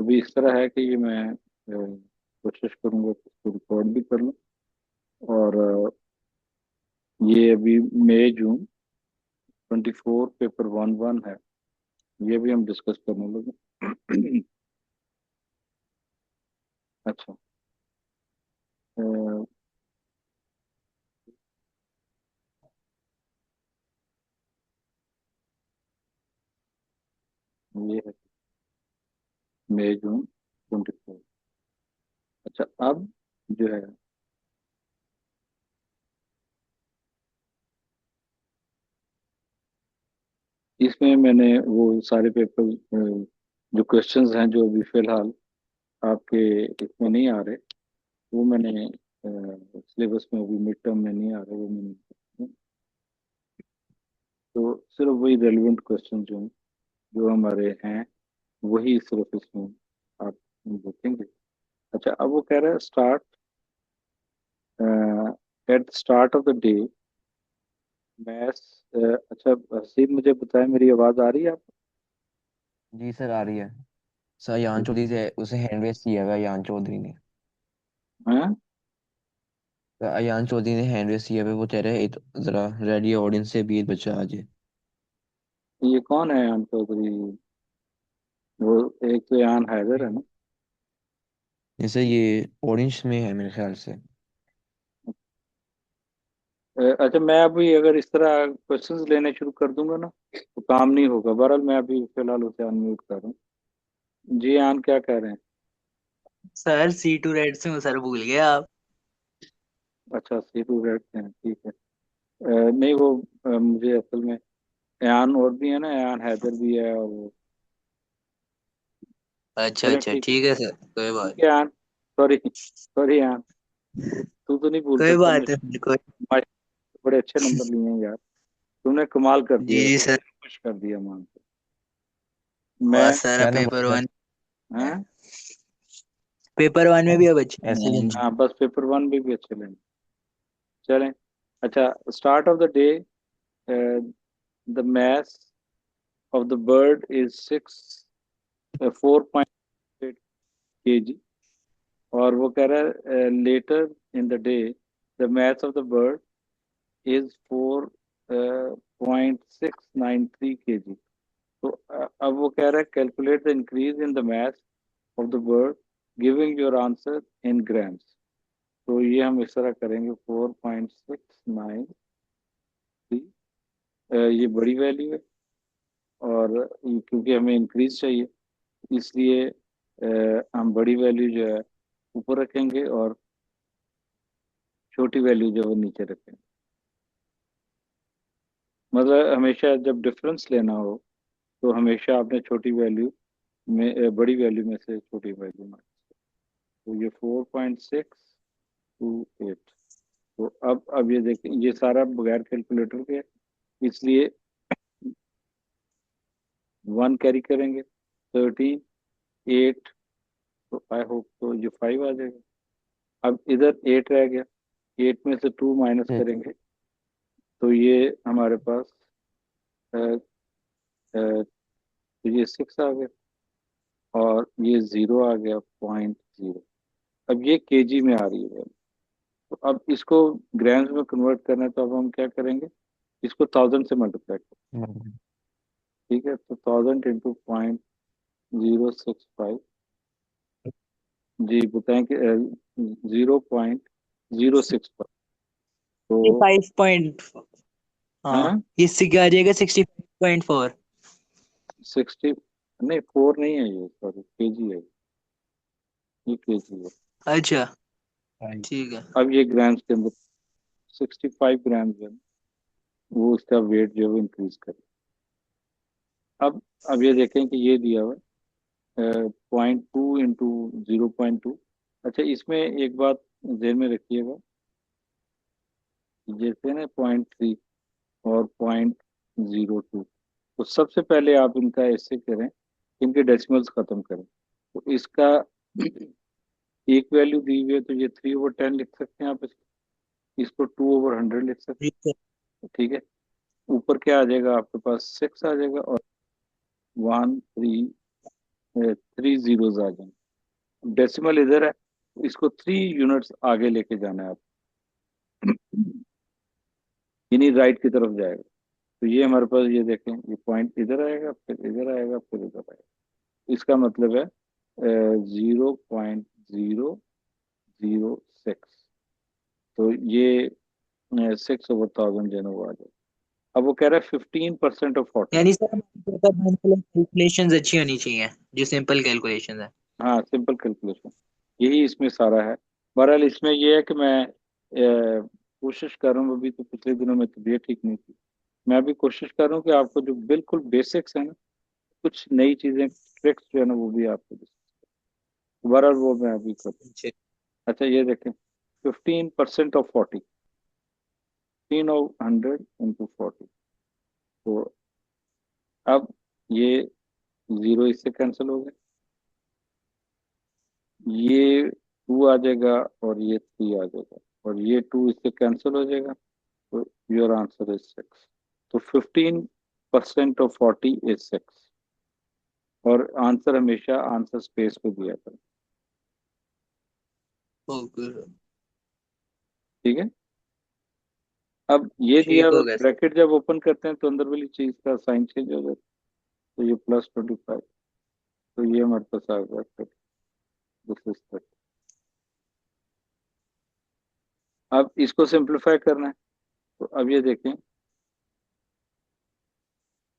अभी इस तरह है कि ये मैं कोशिश करूंगा कि इसको रिकॉर्ड भी कर लूँ। और ये अभी मई जून 24 पेपर 1-1 है। ये भी हम डिस्कस करने लगे। अच्छा। अ, ये है मई जून 24। अच्छा, अब जो है इसमें मैंने वो सारे पेपर, जो क्वेश्चंस हैं जो अभी फिलहाल आपके इसमें नहीं आ रहे, वो मैंने सिलेबस में अभी मिड टर्म में नहीं आ रहे, वो मैंने तो सिर्फ वही रेलिवेंट क्वेश्चन जो हैं, जो हमारे हैं, वही सिर्फ इसमें आप देखेंगे। अच्छा, अब वो कह रहा है start at start of the day maths. अच्छा हसीब, मुझे बताएं मेरी आवाज़ आ रही है आपको? जी सर, आ रही है। सर यान ठीक। चौधरी से उसे हैंड रेस किया हुआ है, यान चौधरी ने। हाँ, सर अयान चौधरी ने हैंड रेस किया हुआ है, वो कह रहे हैं जरा रेडी ऑडियंस से भी बच्चा आ जाए। ये कौन है यान चौधरी? वो एक तो यान हैदर है ना। जैसे ये ऑडियंस में है मेरे ख्याल से। अच्छा, मैं अभी अगर इस तरह क्वेश्चंस लेने शुरू कर दूंगा ना तो काम नहीं होगा। बहरहाल मैं अभी फिलहाल उसे अनम्यूट कर रहा हूँ। जी यान, क्या कह रहे हैं? सर C2 रेड से हूँ सर, भूल गए आप। अच्छा, सीटू बैठते हैं, ठीक है। नहीं वो मुझे असल में यान और भी है ना, यान हैदर भी है, और वो अच्छा चलें अच्छा, ठीक है। ठीक है सर, कोई ठीक बात है यान, सॉरी सॉरी यान, तू तो नहीं भूल कोई सकता बात मुझे। है सर, कोई। बड़े अच्छे नंबर लिए हैं यार। तुमने कमाल कर जी दिया, जी वैसे सर। खुश कर दिया मान के। और मैं सर क्या नंबर पेपर सर? वन है। हाँ पेपर वन में भी अब अच्छे ऐसे नहीं ही हैं अच्छे। जी। हाँ, बस पेपर वन भी अच्छे लेंगे। चलें। अच्छा, start of the day the mass of the bird is 4.8 kg। और वो कह रहा है later in the day the mass of the bird is 4.693 kg। तो अब वो कह रहा है calculate the increase in the mass of the bird giving your answer in grams. तो ये हम इस तरह करेंगे 4.693। ये बड़ी वैल्यू है, और क्योंकि हमें इंक्रीज चाहिए, इसलिए हम बड़ी वैल्यू जो है ऊपर रखेंगे और छोटी वैल्यू जो है वो नीचे रखेंगे। मतलब हमेशा जब डिफरेंस लेना हो तो हमेशा आपने छोटी वैल्यू में बड़ी वैल्यू में से छोटी वैल्यू में। तो ये 4.628। तो अब ये देखें, ये सारा बगैर कैलकुलेटर के है, इसलिए 1 कैरी करेंगे, 13, 8। तो आई होप तो ये 5 आ जाएगा। अब इधर 8 रह गया, 8 में से 2 माइनस जी। करेंगे तो ये हमारे पास अ, अ, तो ये 6 आ गया, और ये 0 आ गया, 0.0। अब ये केजी में आ रही है। तो अब इसको ग्राम्स में कन्वर्ट करना है, तो अब हम क्या करेंगे, इसको 1000 से मल्टीप्लाई करें। ठीक है, तो 1000 इंटू 0.065। जी बताएं कि 0.065। तो 65 हाँ, हाँ, इससे क्या आ जाएगा 65.4। 60, नहीं 4 नहीं है, ये सॉरी केजी है, ये केजी है। अच्छा, भाई। ठीक है। अब ये ग्राम्स के अंदर 65 ग्राम जो है वो उसका वेट जो है वो इंक्रीज करे। अब ये देखें कि ये दिया हुआ है 0.2 इंटू 0.2। अच्छा, इसमें एक बात ध्यान में रखिएगा, जैसे ना 0.3 और 0.02, तो सबसे पहले आप इनका ऐसे करें, इनके डेसिमल्स खत्म करें। तो इसका एक वैल्यू दी हुई है, तो ये 3/10 लिख सकते हैं आप, इसको 2/100 लिख सकते ठीक है। हैं। ठीक है, ऊपर क्या आ जाएगा आपके पास, 6 आ जाएगा, और 1 3 3 जीरोस आ जाएंगे। डेसिमल इधर है, इसको 3 यूनिट्स आगे लेके जाना है आप, यानी राइट की तरफ जाएगा। तो ये हमारे पास, ये देखें, ये पॉइंट इधर आएगा, फिर इधर आएगा, फिर इधर आएगा। इसका मतलब है 0.006। तो ये 6/1000 जेनोवा आ जाएगा। अब वो कह रहा है 15% ऑफ 40। यानी सर कैलकुलेशंस अच्छी होनी चाहिए, जो सिंपल कैलकुलेशन है। हाँ, सिंपल कैलकुलेशन, यही इसमें सारा है। बहरहाल इसमें ये है कि मैं कोशिश कर रहा हूँ, अभी तो पिछले दिनों में तबीयत ठीक नहीं थी, मैं अभी कोशिश कर रहा हूँ कि आपको जो बिल्कुल बेसिक्स है ना, कुछ नई चीजें, ट्रिक्स जो है ना, वो भी आपको बहरहाल वो मैं अभी कर। अच्छा। अच्छा, ये देखें, 15% ऑफ 40, 15/100 × 40। तो अब ये जीरो इससे कैंसिल हो गए, ये 2 आ जाएगा, और ये 3 आ जाएगा, और ये 2 इससे कैंसिल हो जाएगा। तो योर आंसर इज 6। तो 15% ऑफ 40 इज 6। और आंसर हमेशा आंसर स्पेस को दिया करें, ओके। ठीक है। अब ये दिया, ठीक और हो गया सर। ब्रैकेट जब ओपन करते हैं तो अंदर वाली चीज का साइन चेंज हो जाता है। तो ये +25, तो ये हमारे पास आ गया, फिर दिस इज 30। अब इसको सिंप्लीफाई करना है, तो अब ये देखें,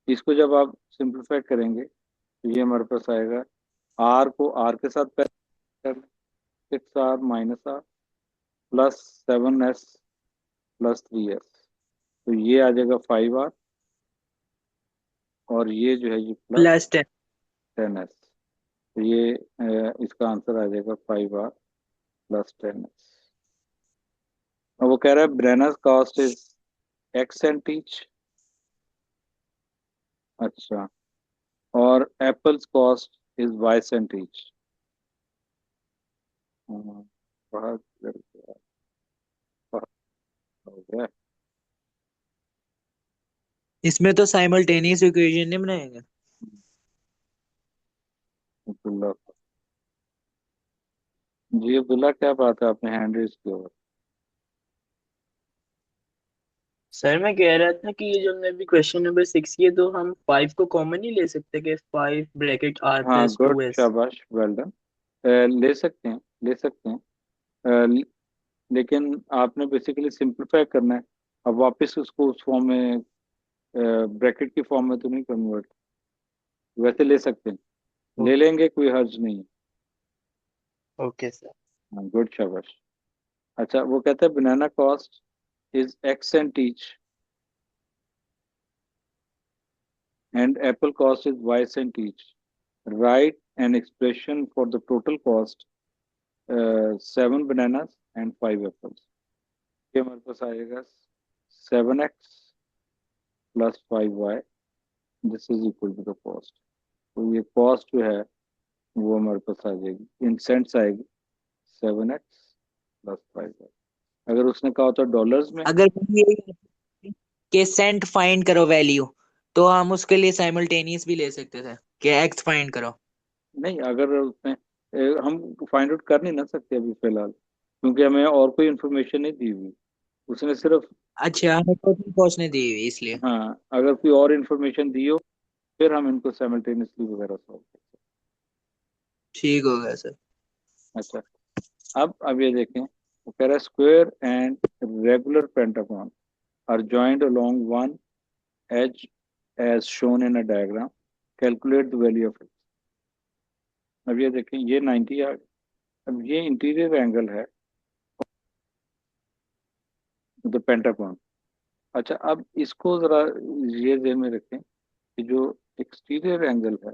इसको जब आप सिंप्लीफाई करेंगे तो ये हमारे पास आएगा, आर को आर के साथ पहले कर, 6r - r +7s +3s। तो ये आ जाएगा 5r, और ये जो है ये +10। +10s। तो ये इसका आंसर आ जाएगा 5r +10s। अब वो कह रहा है bananas cost is x and each. अच्छा, और apples cost is y cent each. बहुत गड़बड़ हो गया। इसमें तो साइमल्टेनियस इक्वेशन नहीं बनाएंगे। अब्दुल्ला, जी अब्दुल्ला, क्या बात है, आपने हैंड रेस किया हुआ? सर मैं कह रहा था कि ये जो हमने अभी क्वेश्चन नंबर 6 किए, तो हम 5 को कॉमन नहीं ले सकते कि 5 ब्रैकेट r हाँ, प्लस गुड, 2s। शाबाश, वेल डन। ले सकते हैं, ले सकते हैं। लेकिन आपने बेसिकली सिंप्लीफाई करना है। अब वापस उसको उस फॉर्म में, ब्रैकेट की फॉर्म में तो नहीं कन्वर्ट, वैसे ले सकते हैं, ले लेंगे, कोई हर्ज नहीं है। Okay sir. हाँ, गुड, शाबाश। अच्छा, वो कहता है banana cost is x and each, and apple cost is y cent each. Right an expression for the total cost, 7 bananas and 5 apples। ये हमारे पास आएगा 7x +5y, this is equal to the cost. तो ये cost जो है वो हमारे पास आ जाएगी, इन सेंट्स आएगी, 7x +5y। अगर उसने कहा होता डॉलर्स में, अगर ये के सेंट फाइंड करो वैल्यू, तो हम उसके लिए साइमल्टेनियस भी ले सकते थे कि एक्स फाइंड करो। नहीं, अगर उसने हम फाइंड आउट कर नहीं ना सकते अभी फिलहाल, क्योंकि हमें और कोई इन्फॉर्मेशन नहीं दी हुई, उसने सिर्फ, अच्छा, हमें टोटल कॉस्ट नहीं दी हुई इसलिए। हाँ, अगर कोई और इन्फॉर्मेशन दी हो फिर हम इनको साइमल्टेनियसली वगैरह सॉल्व करते ठीक हो गया सर। हैं। अच्छा, अब ये देखें, वो कह रहा है square and regular pentagon are joined along one edge as shown in a diagram, calculate the value of. अब ये देखें, ये 90 आ गया। अब ये इंटीरियर एंगल है द पेंटागन। अच्छा, अब इसको जरा ये ध्यान में रखें कि जो एक्सटीरियर एंगल है,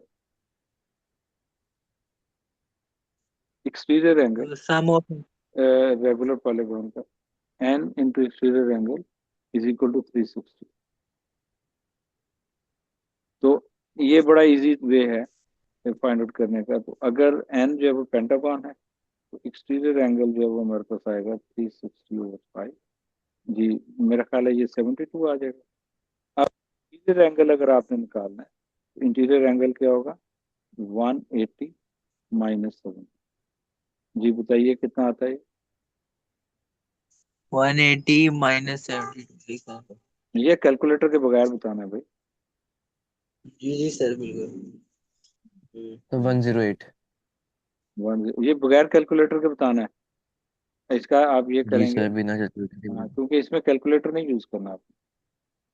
exterior angle sum of. Regular polygon का, n into exterior angle is equal to 360। तो ये बड़ा इजी वे है फाइंड आउट करने का। तो अगर एन जो है वो पेंटागन है, तो एक्सटीरियर एंगल जो है वो हमारे पास आएगा 360/5। जी, मेरा ख्याल है ये 72 आ जाएगा। अब इंटीरियर एंगल अगर आपने निकालना है, तो इंटीरियर एंगल क्या होगा, 180 -7। जी बताइए कितना आता है? 180 माइनस 72। ये कैलकुलेटर के बगैर बताना है भाई। जी जी सर बिल्कुल। तो 108। ये बगैर कैलकुलेटर के बताना है। इसका आप ये जी करेंगे। सर, बिना कैलकुलेटर के हाँ, भी। क्योंकि इसमें कैलकुलेटर नहीं यूज करना आपको।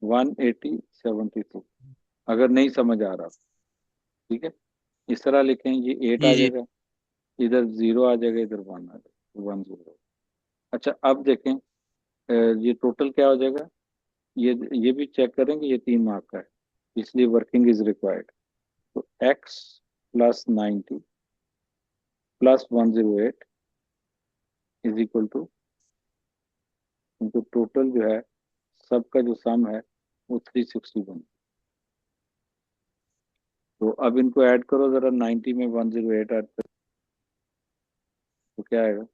180 76 अगर नहीं समझ आ रहा, ठीक है, इस तरह लिखें, ये 8 आ जी जी जाएगा, इधर 0 आ जाएगा, इधर 1 आ जाएगा, 1 0। अच्छा अब देखें, ये टोटल क्या हो जाएगा। ये भी चेक करेंगे, ये 3 मार्क का है, इसलिए वर्किंग इज रिक्वायर्ड। तो x +90 +108 इज इक्वल टू, इनको टोटल जो है सबका जो सम है वो 361। तो अब इनको ऐड करो जरा, 90 में 108 ऐड करो तो क्या आएगा?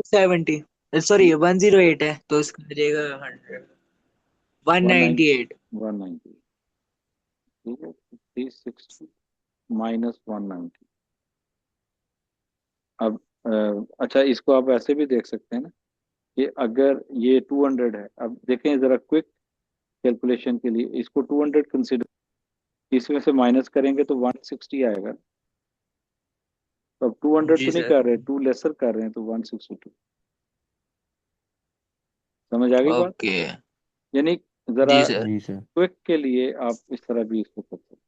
70, सॉरी 108 है तो इसका आ जाएगा 100, 190 198। 190, ठीक है, 360 -190। अब अच्छा, इसको आप ऐसे भी देख सकते हैं ना, कि अगर ये 200 है, अब देखें जरा क्विक कैलकुलेशन के लिए, इसको 200 कंसिडर, इसमें से माइनस करेंगे तो 160 आएगा। तो अब 200 जी तो नहीं सर। कर रहे, 2 लेसर कर रहे हैं, तो 162। समझ आ गई बात? ओके। यानी जरा जी सर। जी सर। क्विक के लिए आप इस तरह भी इसको कर सकते हैं।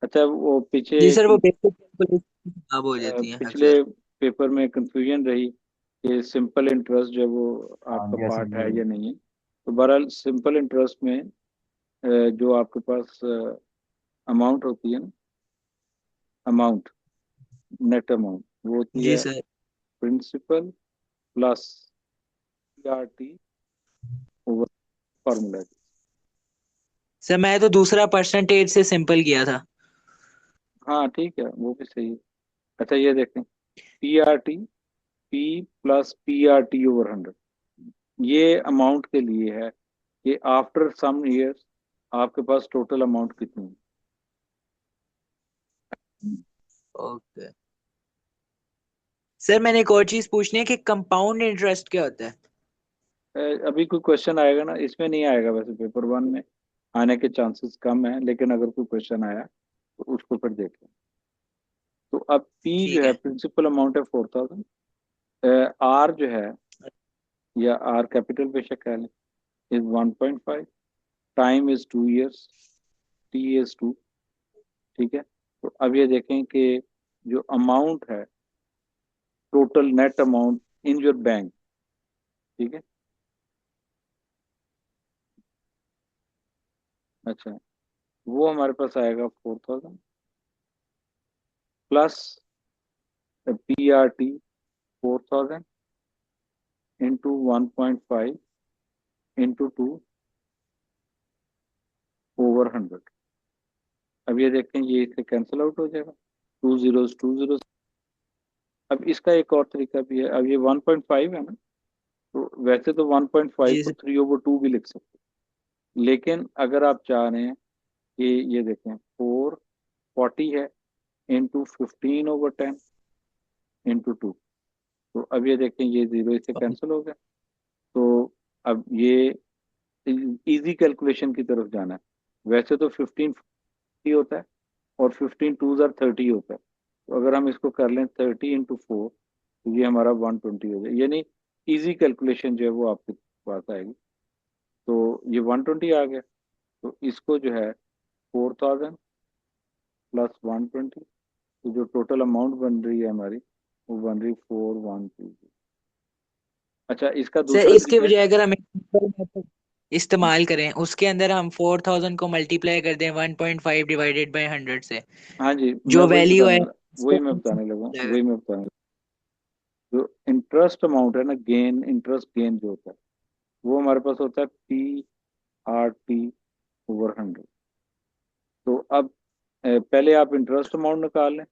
अच्छा, वो पीछे जी सर वो बेसिक कैलकुलेशन खराब हो जाती है पिछले अक्सर। पेपर में कंफ्यूजन रही कि सिंपल इंटरेस्ट जो है वो हाँ आपका जी, ऐसे पार्ट भी है है। या नहीं है। तो बहरहाल सिंपल इंटरेस्ट में जो आपके पास अमाउंट होती है ना, अमाउंट, नेट अमाउंट, वो होती जी है sir. Principal plus PRT over formula. Sir मैं तो दूसरा परसेंटेज से सिंपल किया था। हाँ ठीक है, वो भी सही है। अच्छा ये देखें, PRT, P + PRT/100, ये अमाउंट के लिए है कि आफ्टर सम ईयर्स आपके पास टोटल अमाउंट कितनी है। ओके। सर मैंने एक और चीज पूछनी है कि कंपाउंड इंटरेस्ट क्या होता है। अभी कोई क्वेश्चन आएगा ना, इसमें नहीं आएगा, वैसे पेपर 1 में आने के चांसेस कम है, लेकिन अगर कोई क्वेश्चन आया तो उसको फिर देख लें। तो अब P जो ठीक है है। प्रिंसिपल अमाउंट है 4000, R जो है, या R कैपिटल बेशक कह लें, is 1.5, time is 2 years, T is 2। ठीक है, तो अब ये देखें कि जो अमाउंट है, total net amount in your bank, ठीक है, अच्छा, वो हमारे पास आएगा 4000 प्लस PRT 4000 इंटू 1.5 इंटू 2/100। अब ये देखें, ये इससे कैंसिल आउट हो जाएगा, 2 zeros 2 zeros। अब इसका एक और तरीका भी है, अब ये 1.5 है ना, तो वैसे तो 1.5 जी को सर। 3/2 भी लिख सकते हैं, लेकिन अगर आप चाह रहे हैं कि ये देखें 440 है, इंटू 15/10 इंटू 2, तो अब ये देखें, ये जीरो इससे कैंसिल हो गया। तो अब ये इजी कैलकुलेशन की तरफ जाना है। वैसे तो 15 होता है, और 15 2 जार 30 होता है, तो अगर हम इसको कर लें 30 इंटू 4, तो ये हमारा 120 हो जाए, यानी इजी कैलकुलेशन जो है वो आपके पास आएगी। तो ये 120 आ गया, तो इसको जो है 4000 +120, तो जो टोटल अमाउंट बन रही है हमारी, वो बन रही 4120। अच्छा, इसका सर दूसरा इसके तरीका है। बजाय अगर हम सिंपल मेथड इस्तेमाल करें, उसके अंदर हम 4000 को मल्टीप्लाई कर दें 1.5 डिवाइडेड बाय 100 से, हाँ जी, मैं जो वही वैल्यू है बताने उसको वही मैं हम बताने लगा simplify वही मैं बताने लगा। जो इंटरेस्ट अमाउंट है ना, गेन, इंटरेस्ट गेन जो होता है, वो हमारे पास होता है PRT/100। तो अब पहले आप इंटरेस्ट अमाउंट निकाल लें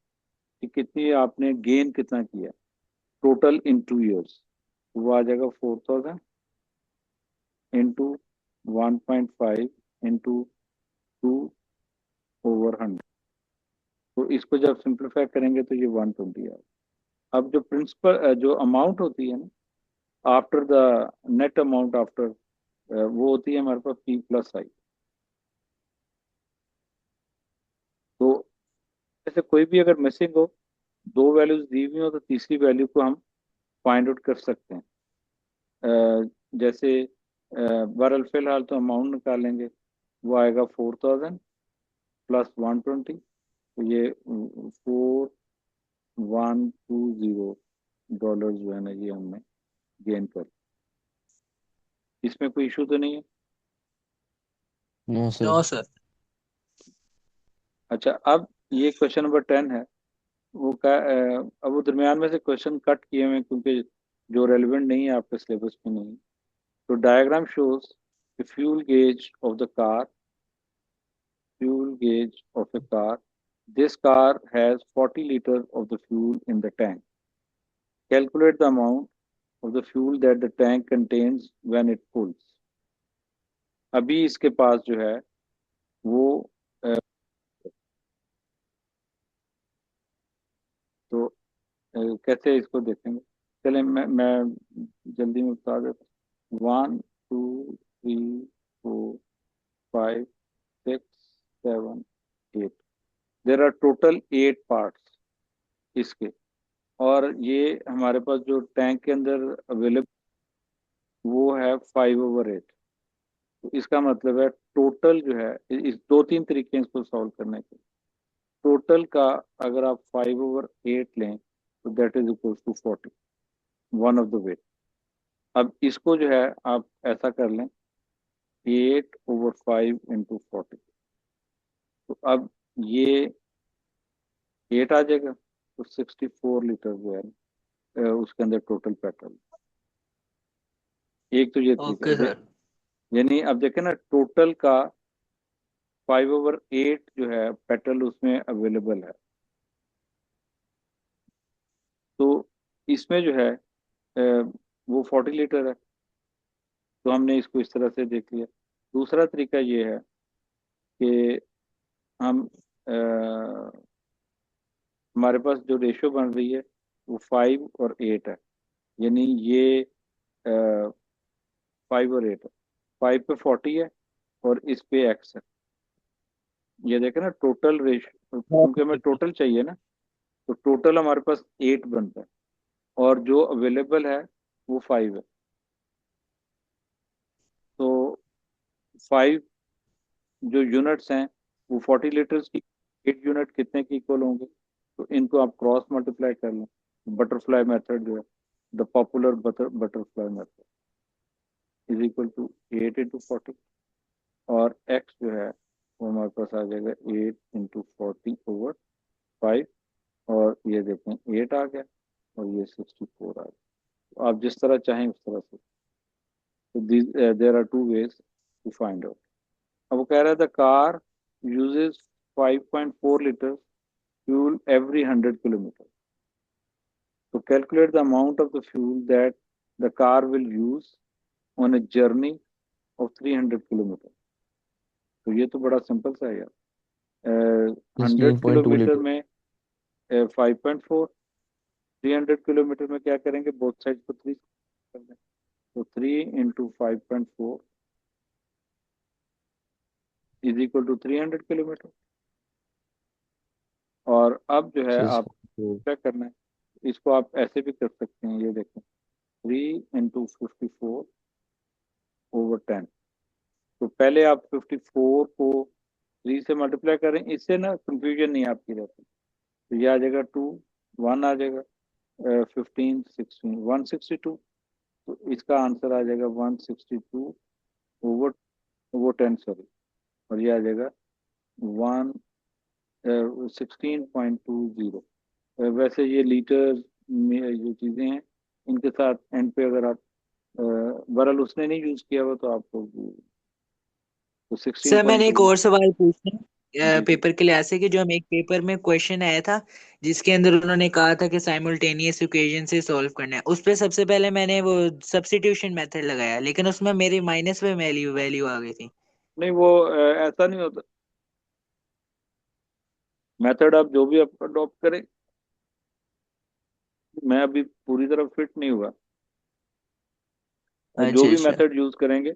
कि कितनी आपने गेन कितना किया टोटल इन 2 years। वो आ जाएगा 4000 इंटू 1.5 इंटू 2/100। तो इसको जब सिंप्लीफाई करेंगे तो ये 120 आएगा। अब जो प्रिंसिपल जो अमाउंट होती है ना after the net amount after वो होती है हमारे पास P प्लस आई। तो जैसे कोई भी अगर मिसिंग हो, दो वैल्यूज दी हुई हो, तो तीसरी वैल्यू को हम फाइंड आउट कर सकते हैं। जैसे बहरहाल फिलहाल तो अमाउंट निकालेंगे, वो आएगा 4000 प्लस 120, तो ये 4120 डॉलर जो है ना ये हमने गेन कर। इसमें कोई इशू तो नहीं है? No sir. No sir. अच्छा, अब ये क्वेश्चन नंबर 10 है। वो का अब वो दरमियान में से क्वेश्चन कट किए हुए हैं, क्योंकि जो रेलिवेंट नहीं है आपके सिलेबस में नहीं। तो diagram shows the fuel gauge of the car, fuel gauge of a car. This car has 40 liters of the fuel in the tank. Calculate the amount of the fuel that the tank contains when it fulls. अभी इसके पास जो है वो तो कैसे इसको देखेंगे? चले मैं जल्दी में बता देता हूँ। 1 2 3 4 5 6 7 8। देर आर टोटल 8 पार्ट्स इसके। और ये हमारे पास जो टैंक के अंदर अवेलेबल वो है 5/8। तो इसका मतलब है टोटल जो है, इस दो तीन तरीके हैं इसको सॉल्व करने के। टोटल का अगर आप 5/8 लें तो that is equal to 40, one of the weight. अब इसको जो है आप ऐसा कर लें 8/5 इंटू 40। तो अब ये 8 आ जाएगा, तो 64 लीटर जो है उसके अंदर टोटल पेट्रोल। एक तो ये ओके तरीका, सर। यानी अब देखें ना टोटल का 5/8 जो है पेट्रोल उसमें अवेलेबल है। तो इसमें जो है वो 40 लीटर है। तो हमने इसको इस तरह से देख लिया। दूसरा तरीका ये है कि हम हमारे पास जो रेशियो बन रही है वो 5/8 है, यानी ये 5/8 है। 5 पे 40 है और इस पे एक्स है। ये देखें ना टोटल रेशियो, क्योंकि हमें टोटल चाहिए ना, तो टोटल हमारे पास 8 बनता है और जो अवेलेबल है वो 5 है। तो 5 जो यूनिट्स हैं वो 40 लीटर्स की, 8 यूनिट कितने के इक्वल होंगे? तो इनको आप क्रॉस मल्टीप्लाई कर लें। बटरफ्लाई मेथड जो है, the popular butterfly method is equal to 8 into 40, और एक्स जो है वो हमारे पास आ जाएगा 8/40/5। और ये देखें 8 आ गया और ये 64 आ गया। तो आप जिस तरह चाहें उस तरह से। तो there are two ways to find out. अब वो कह रहा है the car uses 5.4 litre fuel every 100 kilometre. तो calculate the amount of the fuel that the car will use on a journey of 300 kilometre. तो ये तो बड़ा सिंपल सा है यार। 100 3.2 किलोमीटर लीटर। में 5.4, 300 किलोमीटर में क्या करेंगे, बोथ साइड को 3 कर दें। तो 3 into 5.4 is equal to 300 kilometre. और अब जो है आप 6.4। क्या करना है, इसको आप ऐसे भी कर सकते हैं। ये देखें 3 इंटू 54/10। तो पहले आप 54 को 3 से मल्टीप्लाई करें, इससे ना कंफ्यूजन नहीं आपकी रहती। तो ये आ जाएगा 2, 1 आ जाएगा 15 16 162। तो इसका आंसर आ जाएगा 162/10, सॉरी। और ये आ जाएगा 16.20। वैसे ये लीटर में जो चीज़ें हैं इनके साथ एंड पे अगर आप बहरहाल उसने नहीं यूज़ किया हुआ तो आपको तो सिक्सटीन सर पॉइंट मैंने एक टू और सवाल पूछना है जी जी। पेपर के लिए ऐसे कि जो हम एक पेपर में क्वेश्चन आया था जिसके अंदर उन्होंने कहा था कि साइमल्टेनियस इक्वेशन से सॉल्व करना है, उस पे सबसे पहले मैंने वो सब्स्टिट्यूशन मेथड लगाया, लेकिन उसमें मेरी माइनस में वैल्यू वैल्यू आ गई थी। नहीं वो ऐसा नहीं होता। मेथड आप जो भी आप अडॉप्ट करें, मैं अभी पूरी तरह फिट नहीं हुआ, जो अच्छा भी अच्छा। मेथड यूज करेंगे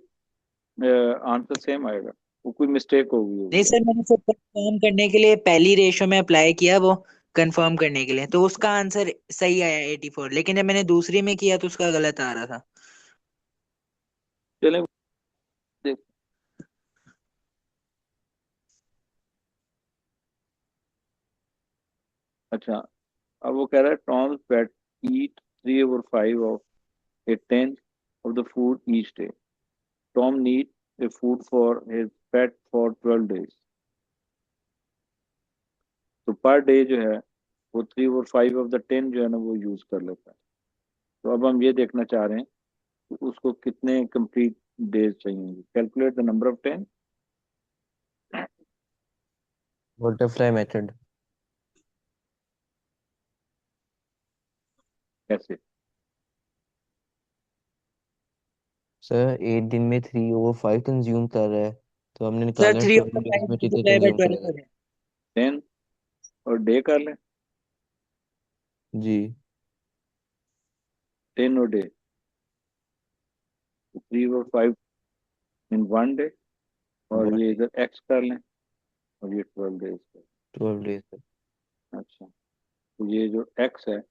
आंसर सेम आएगा, वो कोई मिस्टेक होगी नहीं होगी। सर, मैंने सिर्फ कंफर्म करने के लिए पहली रेशो में अप्लाई किया, वो कंफर्म करने के लिए, तो उसका आंसर सही आया 84, लेकिन जब मैंने दूसरी में किया तो उसका गलत आ रहा था। चलें देख। अच्छा, अब वो कह रहा है Tom pet eat 3/5 of a tenth of the food each day. Tom needs a food for his pet for 12 days. तो पर डे जो है वो 3/5 ऑफ द 10 जो है ना वो यूज कर लेता है। तो अब हम ये देखना चाह रहे हैं कि उसको कितने कंप्लीट डेज चाहिए। Calculate the number of 10। Butterfly method. कैसे? सर 8 दिन में 3/5 कंज्यूम कर रहा है, तो हमने सर निकालना है थ्री 12 ओवर डेज फाइव में कितने मल्टीप्लाई बाय कंज्यूम 12 करेगा। हो जाए। 10 और डे कर लें। जी। 10 और डे, 3/5 इन 1 डे, और 1 ये डे, इधर एक्स कर लें, और ये 12 डेज का। 12 डेज। अच्छा, तो ये जो एक्स है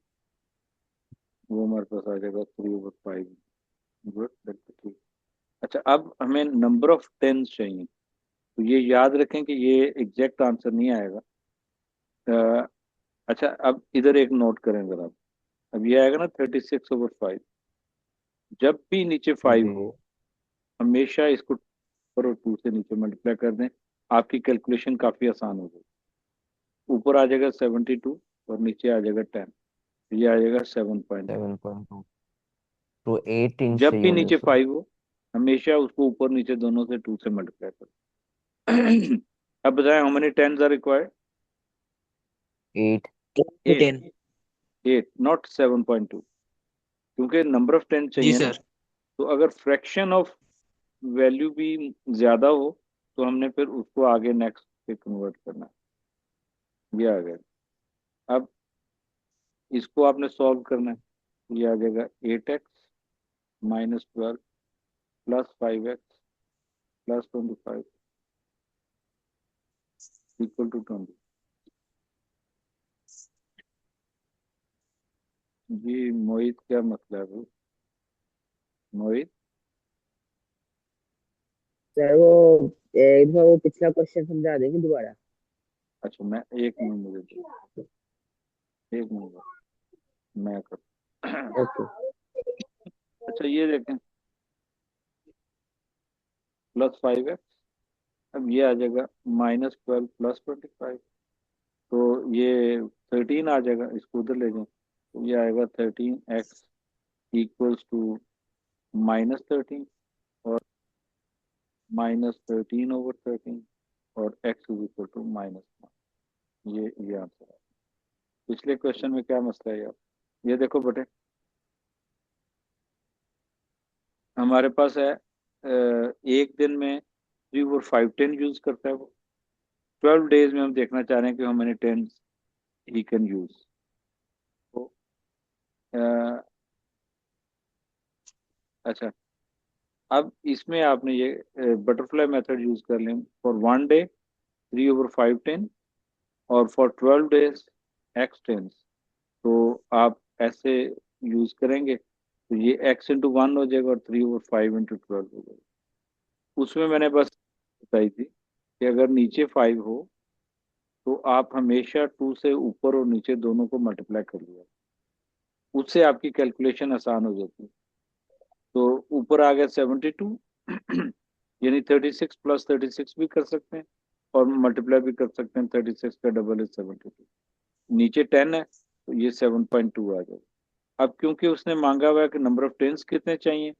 वो हमारे पास आ जाएगा 3/5। गुड, ठीक। अच्छा, अब हमें नंबर ऑफ टेंस चाहिए। तो ये याद रखें कि ये एग्जैक्ट आंसर नहीं आएगा। अ, अच्छा, अब इधर एक नोट करें जरा। अब ये आएगा ना 36/5। जब भी नीचे 5 जी। हो, हमेशा इसको ऊपर और 2 से नीचे मल्टीप्लाई कर दें। आपकी कैलकुलेशन काफ़ी आसान हो जाएगी। ऊपर आ जाएगा 72 और नीचे आ जाएगा 10। ये आ जाएगा 7.2। 7.2। तो 8 इंच जब चाहिए भी होंगे नीचे उसको। 5 हो, हमेशा उसको ऊपर नीचे दोनों से 2 से मल्टीप्लाई करें। अब बताएं, how many tens are required? 8। 8। 10। 8 not 7.2, क्योंकि नंबर ऑफ टेन जी चाहिए ना। सर। तो अगर फ्रैक्शन ऑफ वैल्यू भी ज्यादा हो तो हमने फिर उसको आगे नेक्स्ट पे कन्वर्ट करना है। ये आ गया। अब इसको आपने सॉल्व करना है। ये आ जाएगा 8x - 12 plus 5x plus 25 equal to 20। जी मोहित, क्या मसला है भाई? मोहित। सर वो एक बार वो पिछला क्वेश्चन समझा देंगे दोबारा। अच्छा, मैं एक मिनट, मुझे दो, एक मिनट मैं कर। ओके। अच्छा, ये देखें, +5x। अब ये आ जाएगा -12 प्लस 25। तो ये 13 आ जाएगा, इसको उधर ले जाएं तो ये आएगा 13x इक्वल्स टू -13, और -13/13, और x इज इक्वल टू -1। ये आंसर है। पिछले क्वेश्चन में क्या मसला है यार? ये देखो बेटे, हमारे पास है एक दिन में 3/5 10 यूज करता है वो। 12 डेज में हम देखना चाह रहे हैं कि how many ten he can use. तो अच्छा, अब इसमें आपने ये बटरफ्लाई मेथड यूज कर लें। फॉर 1 डे 3/5 10, और फॉर 12 डेज x 10। तो आप ऐसे यूज करेंगे तो ये x × 1 हो जाएगा, और 3/5 × 12 हो जाएगा। उसमें मैंने बस बताई थी कि अगर नीचे 5 हो तो आप हमेशा 2 से ऊपर और नीचे दोनों को मल्टीप्लाई कर लिया, उससे आपकी कैलकुलेशन आसान हो जाती है। तो ऊपर आ गया 72, यानी 36 प्लस 36 भी कर सकते हैं, और मल्टीप्लाई भी कर सकते हैं। 36 का डबल है 72। नीचे 10 है तो ये 7.2 आ जाएगा। अब क्योंकि उसने मांगा हुआ है कि नंबर ऑफ टेंस कितने चाहिए,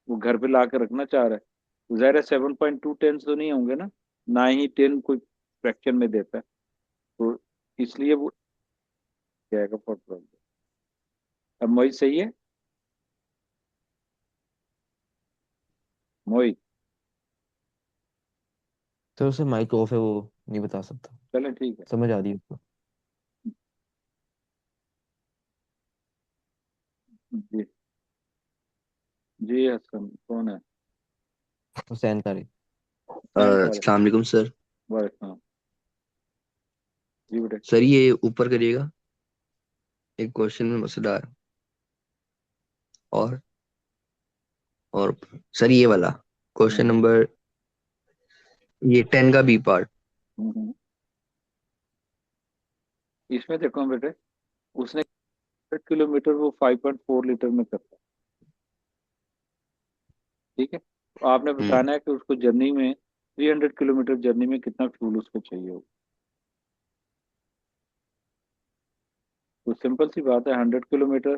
वो घर पे ला के रखना चाह रहा है, तो ज़ाहिर है 7.2 टेंस तो नहीं होंगे ना, ना ही 10 कोई फ्रैक्शन में देता है। तो इसलिए वो जाएगा फॉर 12। अब मोहित सही है? मोहित, तो उसे माइक ऑफ है, वो नहीं बता सकता। चलें ठीक है। समझ आ रही है उसको। जी जी हसन कौन है? हुसैन तारिक। हुसैन तारिक। अस्सलाम वालेकुम सर। वालेकुम। जी बेटे। सर ये ऊपर करिएगा, एक क्वेश्चन में मसला है। और और सर ये वाला क्वेश्चन हम्म, नंबर, ये 10 का बी पार्ट। हम्म। इसमें देखो बेटे, उसने 100 किलोमीटर वो 5.4 लीटर में करता है, ठीक है। तो आपने हम्म। बताना है कि उसको जर्नी में 300 किलोमीटर जर्नी में कितना फ्यूल उसको चाहिए होगा। तो सिंपल सी बात है, 100 किलोमीटर,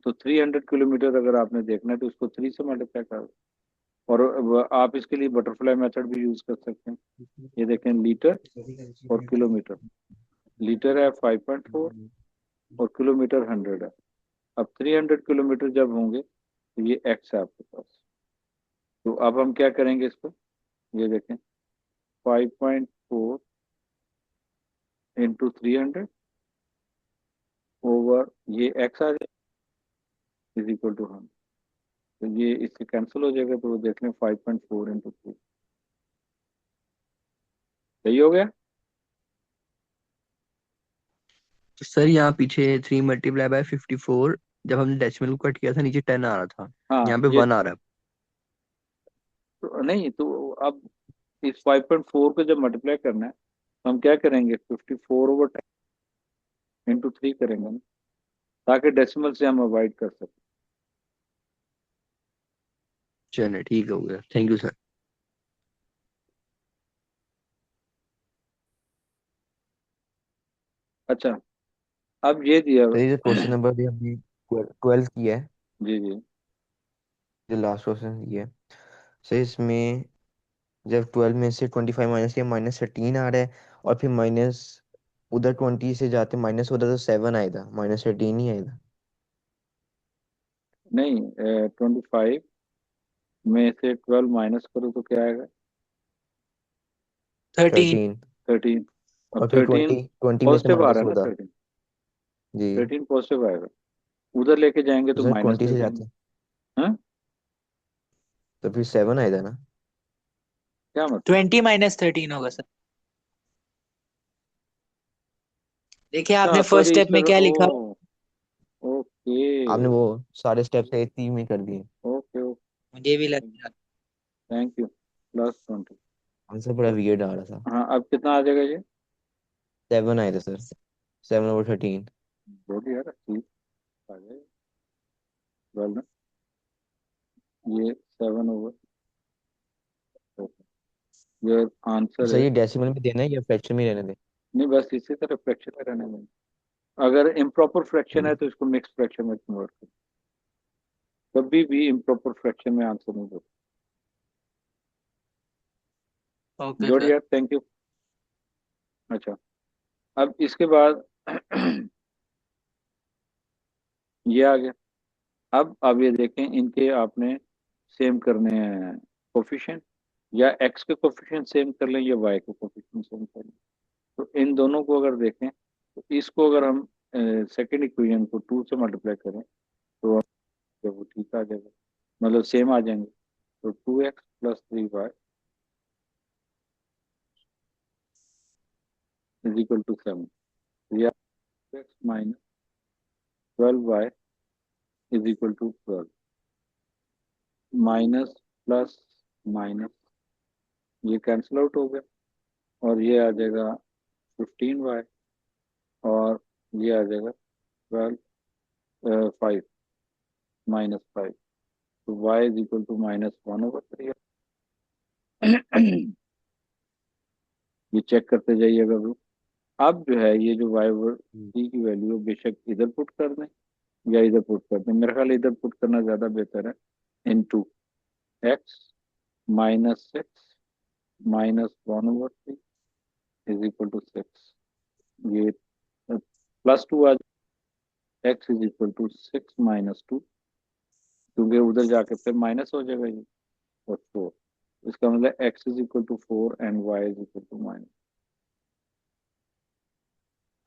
तो 300 किलोमीटर अगर आपने देखना है तो उसको 3 से मल्टीप्लाई करो। और आप इसके लिए बटरफ्लाई मेथड भी यूज कर सकते हैं। ये देखें, लीटर और किलोमीटर। लीटर है 5.4 और किलोमीटर 100 है। अब 300 किलोमीटर जब होंगे तो ये एक्स है आपके पास। तो अब हम क्या करेंगे इसको, ये देखें, 5.4 इंटू 300 ओवर ये एक्स आ जाए इज इक्वल टू 100। तो ये इससे कैंसिल हो जाएगा, तो वो देख लें 5.4 इंटू 3, सही हो गया। तो सर यहाँ पीछे 3 × 54, जब हमने डेसिमल को कट किया था नीचे 10 आ रहा था, हाँ यहाँ पे ये 1 आ रहा है। तो नहीं, तो अब इस 5.4 को जब मल्टीप्लाई करना है तो हम क्या करेंगे, 54/10 इंटू 3 करेंगे ना, ताकि डेसिमल से हम अवॉइड कर सकें। चलिए ठीक हो गया, थैंक यू सर। अच्छा, अब ये दिया। तो ये जो क्वेश्चन नंबर भी हमने 12 किया है, जी जी। जो लास्ट क्वेश्चन ये है, सो इसमें जब 12 में से 25 माइनस किया -13 आ रहा है, और फिर माइनस उधर 20 से जाते माइनस उधर तो 7 आएगा, -13 ही आएगा। नहीं, 25 में से 12 माइनस करो तो क्या आएगा? 13। 13। 13। अब और फिर 13 20 में से पॉजिटिव आ माइनस रहा है ना, होगा। 13। जी। 13 पॉजिटिव आएगा, उधर लेके जाएंगे तो तो सर माइनस 20 ले से जाएंगे। जाते हैं हाँ, तो फिर 7 आएगा ना। क्या मतलब? 20 - 13 होगा सर। देखिए अच्छा आपने फर्स्ट सॉरी स्टेप में सर, क्या ओ, लिखा। ओके आपने वो सारे स्टेप्स एक ही में कर दिए। Okay okay. मुझे भी लगता। Thank you. +20। आंसर बड़ा वियर्ड आ रहा था। हाँ, अब कितना आ जाएगा ये? 7 आए थे सर, 7/13। बोलिए यार, ठीक आ जाएगा। 12 ना, ये 7/, ये तो आंसर सर है। ये डेसिमल में देना है या फ्रैक्शन में रहने दें? नहीं, बस इसी तरह फ्रैक्शन में रहने में। अगर इम्प्रॉपर फ्रैक्शन है चलिए। तो इसको मिक्स फ्रैक्शन में कन्वर्ट करो, कभी भी इम्प्रॉपर फ्रैक्शन में आंसर नहीं दो। Okay good sir. यार, थैंक यू। अच्छा, अब इसके बाद ये आ गया। अब ये देखें, इनके आपने सेम करने हैं कोफिशिएंट, या एक्स के कोफिशिएंट सेम कर लें या वाई के कोफिशिएंट सेम कर लें। तो इन दोनों को अगर देखें तो इसको अगर हम सेकेंड इक्वेशन को 2 से मल्टीप्लाई करें तो जब वो ठीक आ जाएगा, मतलब सेम आ जाएंगे। तो 2x + 3y is equal to 7, या 2x - 12y is equal to 12। Minus plus minus ये कैंसिल आउट हो गया, और ये आ जाएगा 15y, और ये आ जाएगा 5 -5। तो y इज इक्वल टू -1/3। ये चेक करते जाइएगा ब्रो। अब जो है, ये जो y और c की वैल्यू बेशक इधर पुट कर दें या इधर पुट कर दें, मेरे ख्याल इधर पुट करना ज़्यादा बेहतर है। Into x -6 -1/3 is equal to 6। ये +2 आ जाए, x इज इक्वल टू 6 - 2, क्योंकि उधर जाके फिर माइनस हो जाएगा ये, और 4। इसका मतलब x is equal to 4 and y is equal to -।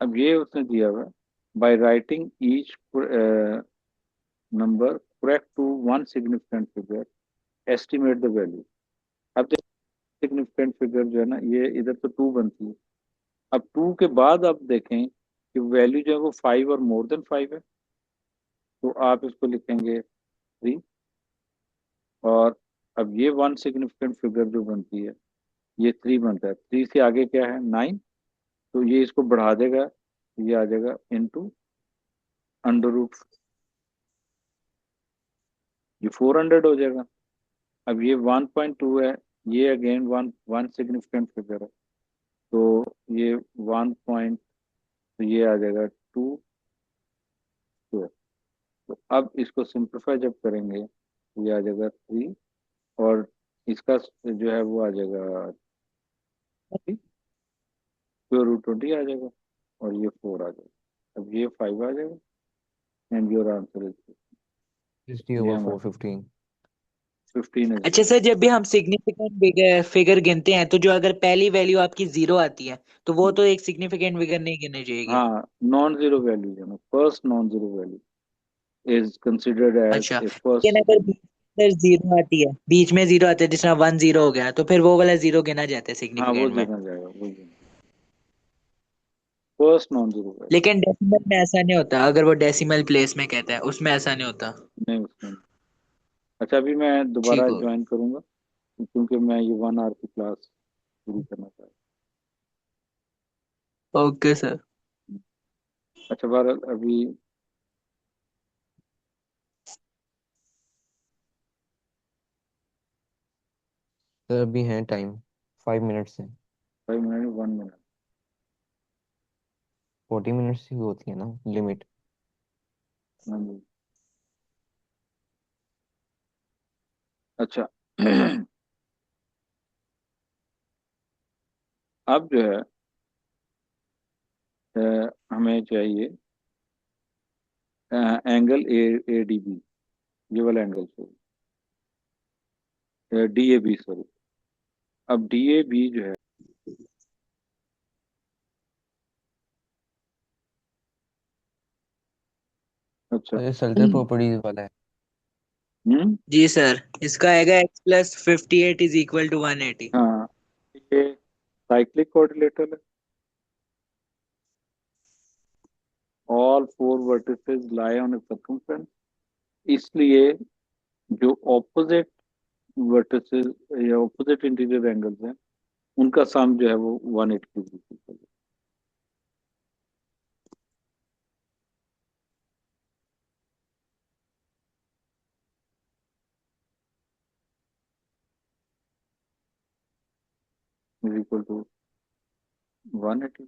अब ये उसने दिया हुआ है, by writing each number correct to one significant figure estimate the value. अब सिग्निफिकेंट फिगर जो है ना, ये इधर तो टू बनती है। अब टू के बाद आप देखें कि वैल्यू जो है वो फाइव और मोर देन फाइव है, तो आप इसको लिखेंगे थ्री। और अब ये वन सिग्निफिकेंट फिगर जो बनती है, ये थ्री बनता है। थ्री से आगे क्या है, नाइन। तो ये इसको बढ़ा देगा, ये आ जाएगा इंटू अंडर रूट, ये 400 हो जाएगा। अब ये 1.2 है, ये again one one significant figure है, तो ये 1 तो ये आ जाएगा टू स्क्वायर। तो अब इसको सिंप्लीफाई जब करेंगे तो ये आ जाएगा थ्री, और इसका जो है वो आ जाएगा स्क्वायर रूट 20 आ जाएगा, और ये फोर आ जाएगा। अब ये फाइव आ जाएगा, एंड योर आंसर इज 60 ये over हमारा 415। 15 इज अच्छा सर, जब भी हम सिग्निफिकेंट फिगर फिगर गिनते हैं तो जो अगर पहली वैल्यू आपकी जीरो आती है तो वो तो एक सिग्निफिकेंट फिगर नहीं गिनी जाएगी। हाँ, नॉन जीरो वैल्यू जो है, first non zero value is considered as अच्छा, ए लेकिन फर्स्ट। अगर बीच में जीरो आती है, बीच में जीरो आता है, जिसमें वन जीरो हो गया, तो फिर वो वाला जीरो गिना जाता है हाँ, वो सिग्निफिकेंट में। गिना जाएगा, वो गिना, फर्स्ट नॉन जीरो वैल्यू। लेकिन डेसिमल में ऐसा नहीं होता, अगर वो डेसिमल प्लेस में कहता है उसमें ऐसा नहीं होता। नहीं, उसमें नहीं। अच्छा, अभी मैं ठीक दोबारा हो। ज्वाइन करूंगा, क्योंकि मैं ये 1 आवर की क्लास पूरी करना चाहता ओके सर। हूँ। अच्छा, बहरहाल अभी सर अभी है टाइम, 5 मिनट्स है। 5 मिनट, 1 मिनट। 40 मिनट्स ही होती है ना लिमिट। हाँ जी। अच्छा अब जो है हमें चाहिए एंगल ए डी बी, ये वाला एंगल चाहिए, डी ए बी सॉरी। अब डी ए बी जो है, अच्छा तो ये सल्टर प्रॉपर्टीज वाला है। हम्म, जी सर, इसका आएगा x plus 58 is equal to 180। हाँ, ये साइक्लिक कोऑर्डिनेटर है। All four vertices lie on a circumference, इसलिए जो ऑपोजिट वर्टिसेस या ऑपोजिट इंटीरियर एंगल्स हैं, उनका सम जो है वो 180 डिग्री है। Is equal to 180।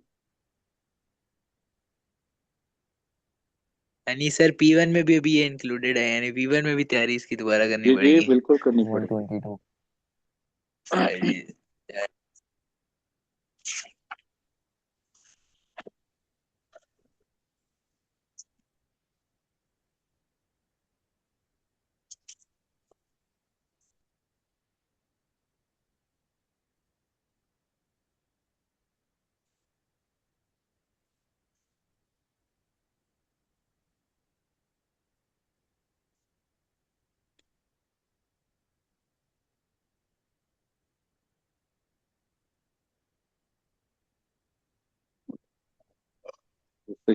यानी सर P1 में भी अभी ये इंक्लूडेड है, यानी P1 में भी तैयारी इसकी दोबारा करनी जी जी, पड़ेगी। बिल्कुल करनी पड़ेगी। 122। अरे,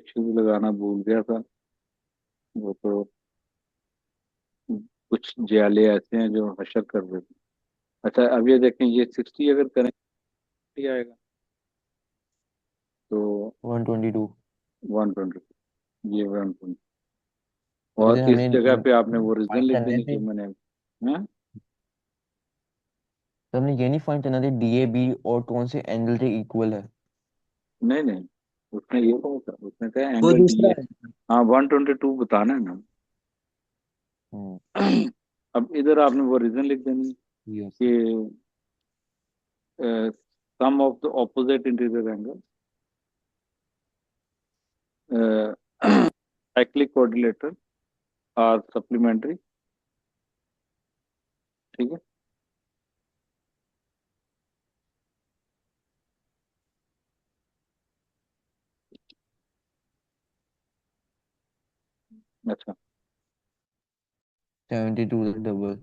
शूज लगाना भूल गया था, वो तो कुछ जाले ऐसे हैं जो हशर कर देते हैं। अच्छा, अब ये देखें, ये 60 अगर करें तो आएगा, तो 122। 120, ये 120। अभी और तो इस हमें जगह पे आपने वो रीजन फाइंड लिख करने देनी थे। जो मैंने, हाँ, तो हमने ये नहीं फाइंड करना थे डी ए बी और कौन से एंगल के इक्वल है। नहीं नहीं, उसने ये कहा था, उसने कहा वो एंगल डी दूसरा ए। है। हाँ, 122 बताना है ना। हम्म। अब इधर आपने वो रीजन लिख देनी यस। कि sum of the opposite interior angle cyclic coordinator are supplementary. ठीक है। अच्छा 72 डबल।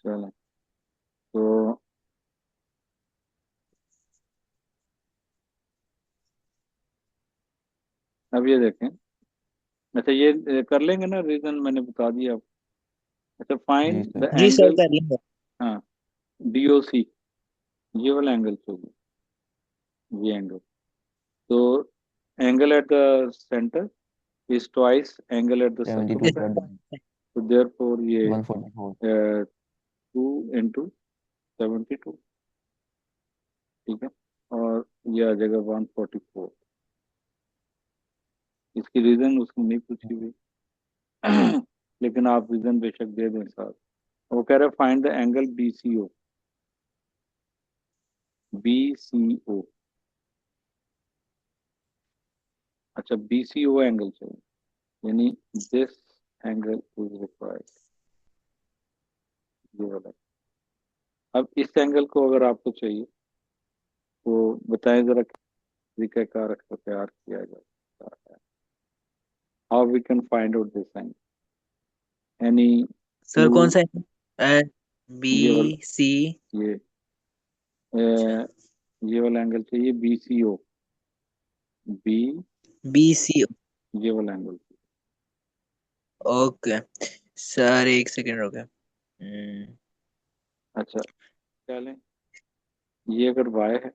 चलो, तो अब ये देखें। अच्छा, ये कर लेंगे ना, रीजन मैंने बता दिया आपको। अच्छा, जी फाइंड द सर। जी सर एंगल। कर लेंगे। हाँ, DOC, ये वाला एंगल चाहिए, ये एंगल। तो angle at the centre is twice angle at the 72 circumference। Plus तो देयरफॉर ये 144। 2 into 72, ठीक है। और ये आ जाएगा 144। इसकी रीजन उसने नहीं पूछी हुई। लेकिन आप रीजन बेशक दे दें साथ। वो कह रहे find the angle BCO। BCO, अच्छा BCO एंगल चाहिए, यानी दिस एंगल इज रिक्वायर्ड, ये वाला। अब इस एंगल को अगर आपको चाहिए तो बताएं जरा, तरीकाकार इसका तैयार किया जाता है। How we can find out this angle, any sir clue? कौन सा है? बी ये वाला, सी। ये अच्छा, ये वाला एंगल चाहिए BCO। B, B C. ये वाला एंगल। ओके सर, एक सेकंड रुके। अच्छा, क्या लें? ये अगर y है,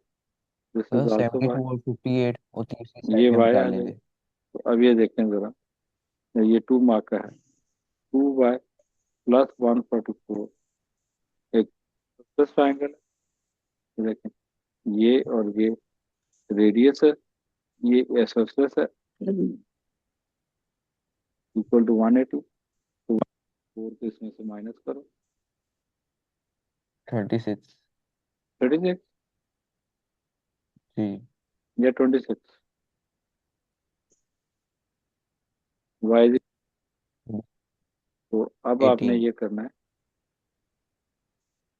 दिस इज आल्सो 72 y, और 58 और तीसरी साइड ये भी हम y निकाल आ जाएगा। लेंगे। तो अब ये देखें जरा, ये 2 मार्क का है। 2y प्लस 144 एक प्लस ट्राइंगल है। देखें, ये और ये रेडियस है, ये एसोसियस है, इक्वल टू 180। तो 4 को इसमें से माइनस करो, 36। 36 जी। या 26। y, तो अब आपने 18। ये करना है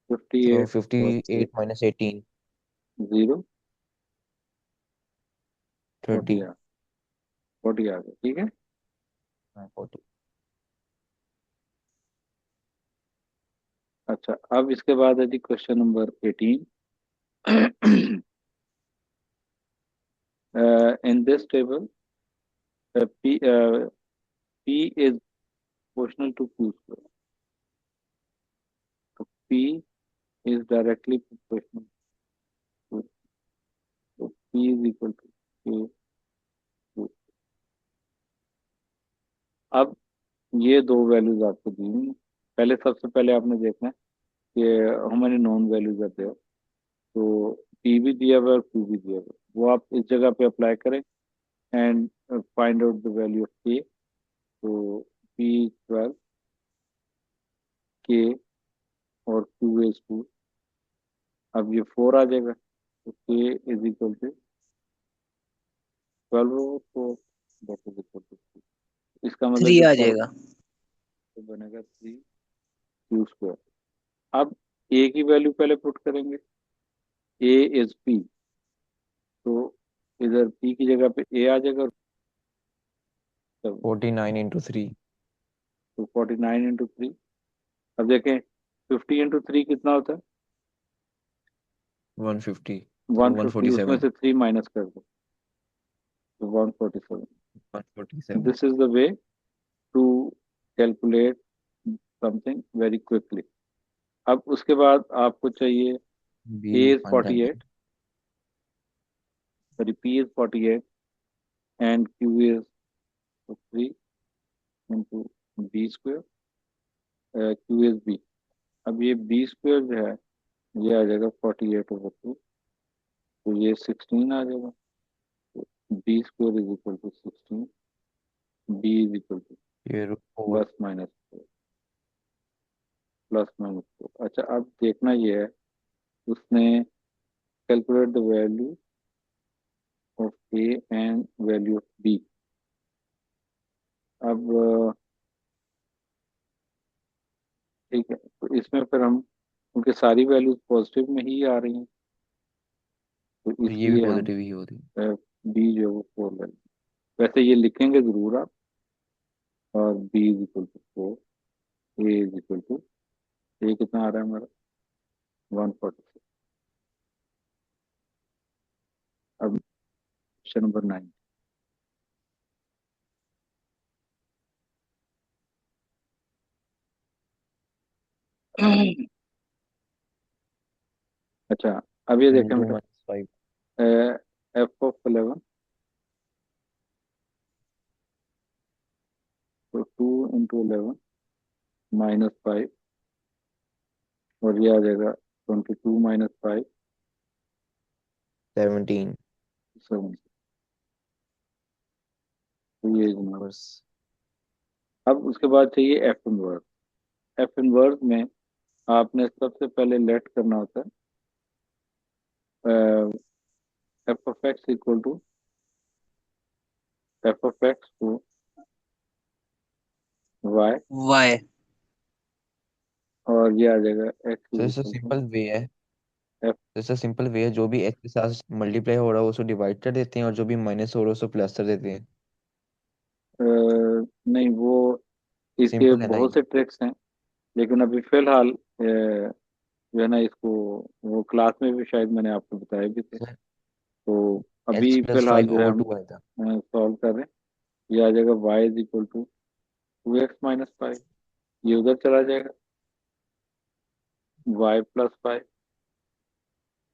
तो 58 और 58 माइनस 18 0 40 30। आ 40 आ गया, ठीक है। हाँ 40। अच्छा, अब इसके बाद है जी question number 18। In this table P P is proportional to Q square. तो P is directly proportional to, तो P is equal to Q, Q। अब ये दो वैल्यूज आपको दी हुई हैं। पहले, सबसे पहले आपने देखना है कि how many non values are there. तो P भी दिया हुआ है और Q भी दिया हुआ है, वो आप इस जगह पे अप्लाई करें and find out the value of K। तो P 12, K और Q is 2। अब ये 4 आ जाएगा, तो K is equal to 12/4, that is equal to 3। इसका मतलब 3 जब आ सॉल्व, जाएगा। तो बनेगा 3Q²। अब ए की वैल्यू पहले पुट करेंगे, ए इज पी। तो इधर पी की जगह पे ए आ जाएगा, तो 49 इंटू 3। 49 into 3। अब देखें 50 into 3 कितना होता है? 150। तो 150, उसमें 147। से 3 माइनस कर दो, तो 147। 147। This is the way to calculate something very quickly. अब उसके बाद आपको चाहिए B A is find the 48, sorry P is 48 and Q is 3 into B², Q is B. अब ये B² जो है, ये आ जाएगा 48/2, तो ये 16 आ जाएगा। तो B² is equal to 16, B is equal to ये 4। Plus minus 4। अच्छा, अब देखना ये है, उसने calculate the value of A and value of B. अब ठीक है, तो इसमें फिर हम, क्योंकि सारी वैल्यूज पॉजिटिव में ही आ रही हैं, तो ये भी इसलिए हम पॉजिटिव ही होती है। बी जो है वो 4 ले लेंगे। वैसे ये लिखेंगे जरूर आप। और b is equal to 4, a is equal to, a कितना आ रहा है हमारा 146। अब क्वेश्चन नंबर 9। अच्छा, अब ये देखें 2 बेटा, माइनस 5। एफ ऑफ 11, तो 2 × 11 -5, और ये आ जाएगा 22 - 5 17। 7। तो ये जनाब। बस अब उसके बाद चाहिए एफ इनवर्स। एफ इनवर्स में आपने सबसे पहले लेट करना होता है F of X equal to F of X को वाई, वाई। और ये आ जाएगा एक्स तो इज इसका इक्वल टू सिंपल वे है। एफ। तो इसका सिंपल वे है, जो भी एक्स के साथ मल्टीप्लाई हो रहा है उसको डिवाइड कर देते हैं, और जो भी माइनस हो रहा है उसको प्लस कर देते हैं। नहीं, वो इसके सिंपल है ना बहुत ये। से ट्रिक्स हैं, लेकिन अभी फिलहाल जो है ना, इसको वो क्लास में भी शायद मैंने आपको बताए भी थे। तो एक्स अभी प्लस फिलहाल फाइव जो है ओवर हम 2 आया था। सॉल्व कर रहे हैं। ये आ जाएगा Y is equal to 2x - 5, ये उधर चला जाएगा, y + 5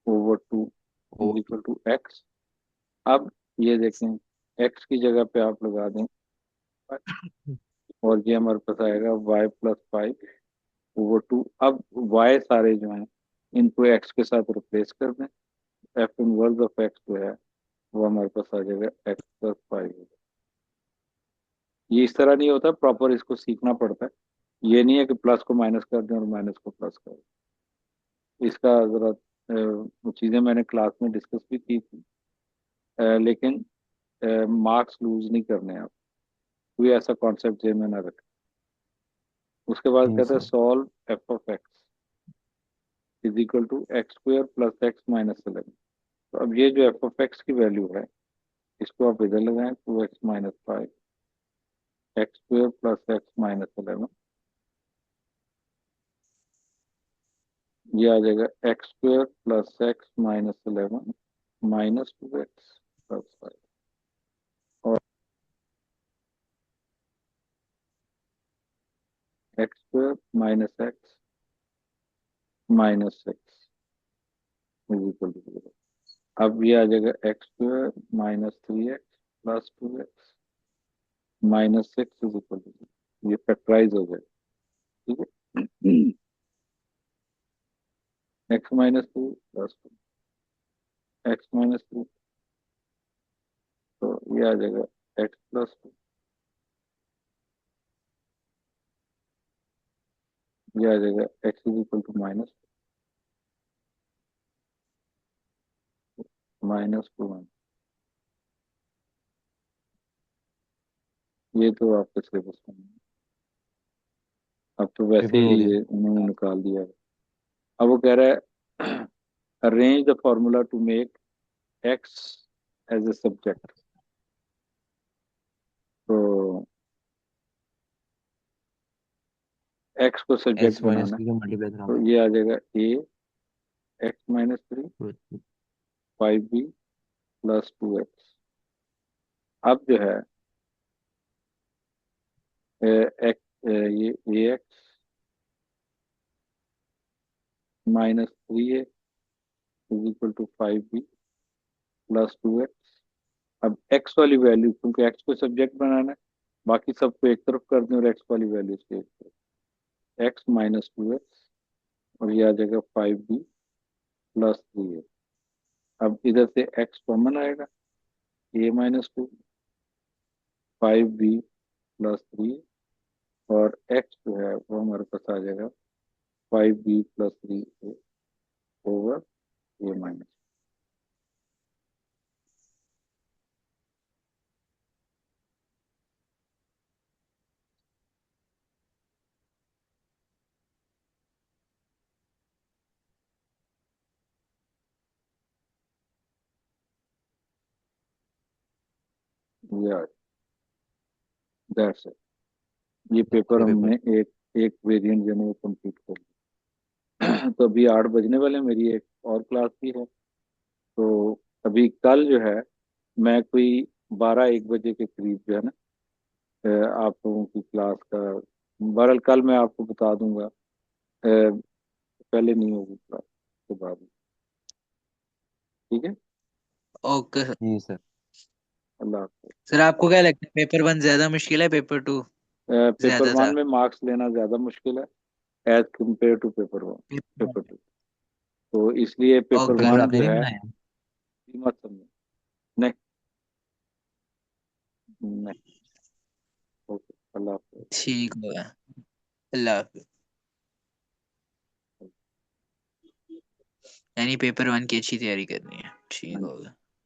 over 2 is over 2। Equal to X. अब ये देखें, x की जगह पे आप लगा दें, और ये हमारे पास आएगा y + 5 ओवर 2। अब y सारे जो हैं इनको x के साथ रिप्लेस कर दें, एफ इनवर्स ऑफ x जो है वो हमारे पास आ जाएगा x + 5। ये इस तरह नहीं होता, प्रॉपर इसको सीखना पड़ता है। ये नहीं है कि प्लस को माइनस कर दें और माइनस को प्लस कर दें। इसका जरा वो चीज़ें मैंने क्लास में डिस्कस भी की थी, लेकिन मार्क्स लूज नहीं करने हैं आप, कोई ऐसा कॉन्सेप्ट जेब में ना रखें। उसके बाद जी कहते हैं sir. Solve F of X is equal to x² + x - 11। तो अब ये जो एफ ऑफ एक्स की वैल्यू है, इसको आप इधर लगाएं, 2x - 5 x² + x - 11, ये आ जाएगा x² + x - 11 -2x + 5, और x² - x - 6 is equal to 0। अब ये आ जाएगा x² - 3x + 2x - 6 is equal to 0। ये फैक्टराइज हो जाएगा, ठीक है। x - 2 + 2 x - 2, तो ये आ जाएगा x + 2, ये आ जाएगा x इज इक्वल टू -2। ये तो आपके सिलेबस में नहीं है। अब तो वैसे पेपर ही हो गया। ये उन्होंने निकाल दिया है। अब वो कह रहा है arrange the formula to make X as a subject. तो एक्स को सब्जेक्ट एक्स माइनस बनाना है, थ्री का मल्टीप्लाई तो कराना ये आ जाएगा ए x - 3 है। 5b + 2x। अब जो है ये a x -3a is equal to 5b + 2x। अब एक्स वाली वैल्यू, क्योंकि एक्स को सब्जेक्ट बनाना है, बाकी सबको एक तरफ कर दें और एक्स वाली वैल्यू से एक तरफ, एक्स - 2x, और ये आ जाएगा 5b + 3a। अब इधर से एक्स कॉमन आएगा, a - 2 5b + 3, और एक्स जो है वो हमारे पास आ जाएगा 5b + 3a ओवर a-। या दैट्स इट। ये पेपर ये हमने पेपर एक एक वेरिएंट जो है वो कंप्लीट कर लिया। तो अभी 8 बजने वाले हैं, मेरी एक और क्लास भी है। तो अभी कल जो है मैं कोई 12-1 बजे के करीब जो है ना आप लोगों की क्लास का, बहरहाल कल मैं आपको बता दूंगा। पहले नहीं होगी क्लास के बाद में। ठीक है। Okay sir. जी सर। अल्लाह हाफ़िज़। सर आपको क्या लगता है पेपर 1 ज्यादा मुश्किल है, पेपर 2 पेपर ज्यादा वन था? में मार्क्स लेना ज़्यादा मुश्किल है as compare to paper one, paper paper two. तो इसलिए पेपर ओके पेपर वन आपने जो नहीं है बनाया? मत समझो। नहीं, नहीं। ओके, अल्लाह हाफ़िज़। ठीक होगा। अल्लाह हाफिज। यानी पेपर 1 की अच्छी तैयारी करनी है, ठीक हाँ जी। होगा।